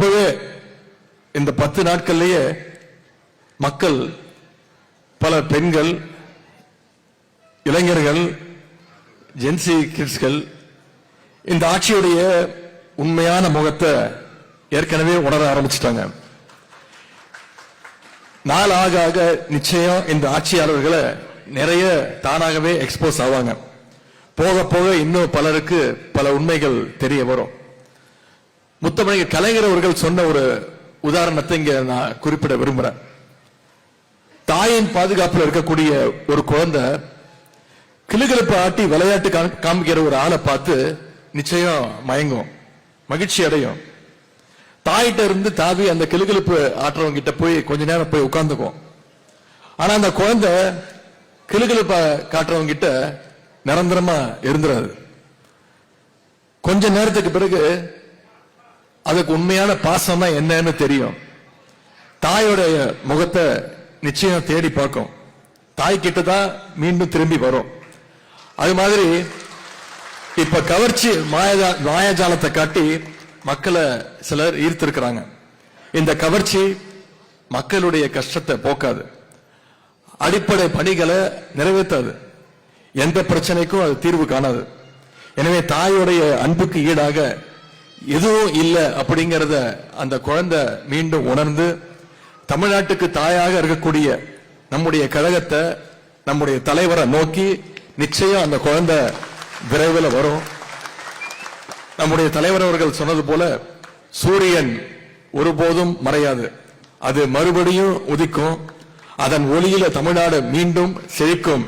இப்பவே இந்த 10 நாட்கள்லயே மக்கள், பல பெண்கள், இளைஞர்கள், ஜென்சி கிட்ஸ்கள் இந்த ஆட்சியுடைய உண்மையான முகத்தை ஏற்கனவே உணர ஆரம்பிச்சிட்டாங்க. நாள் ஆக ஆக நிச்சயம் இந்த ஆட்சியாளர்களை நிறைய தானாகவே எக்ஸ்போஸ் ஆவாங்க. போக போக இன்னும் பலருக்கு பல உண்மைகள் தெரிய வரும். முத்தமிழர் கலைஞர் அவர்கள் சொன்ன ஒரு உதாரணத்தை இங்க நான் குறிப்பிட விரும்புறேன். தாயின் பாதுகாப்பில் இருக்கக்கூடிய ஒரு குழந்தை கிளுகிழப்பு ஆட்டி விளையாட்டு காமிக்கிற ஒரு ஆளை பார்த்து நிச்சயம் மயங்கும், மகிழ்ச்சி அடையும். தாயிட்ட இருந்து தாவி அந்த கிளுகிழப்பு ஆட்டுறவங்க கிட்ட போய் கொஞ்ச நேரம் போய் உட்கார்ந்துக்கும். ஆனா அந்த குழந்தை கிளுகிழப்ப காட்டுறவங்க கிட்ட நிரந்தரமா இருந்துறாது. கொஞ்ச நேரத்துக்கு பிறகு அதுக்கு உண்மையான பாசம் தான் என்னன்னு தெரியும். தாயோடைய முகத்தை நிச்சயம் தேடி பார்க்கும். தாய் கிட்ட தான் மீண்டும் திரும்பி வரும். அது மாதிரி இப்ப கவர்ச்சி மாயாஜாலத்தை காட்டி மக்களை சிலர் ஈர்த்திருக்கிறாங்க. இந்த கவர்ச்சி மக்களுடைய கஷ்டத்தை போக்காது, அடிப்படை பணிகளை நிறைவேற்றாது, எந்த பிரச்சனைக்கும் அது தீர்வு காணாது. எனவே தாயோடைய அன்புக்கு ஈடாக எதுவும் இல்லை அப்படிங்கிறத அந்த குழந்தை மீண்டும் உணர்ந்து தமிழ்நாட்டுக்கு தாயாக இருக்கக்கூடிய நம்முடைய கழகத்தை, நம்முடைய தலைவரை நோக்கி நிச்சயம் அந்த குழந்தை விரைவில் வரும். நம்முடைய தலைவர் அவர்கள் சொன்னது போல சூரியன் ஒருபோதும் மறையாது, அது மறுபடியும் உதிக்கும். அதன் ஒளியில தமிழ்நாடு மீண்டும் செழிக்கும்.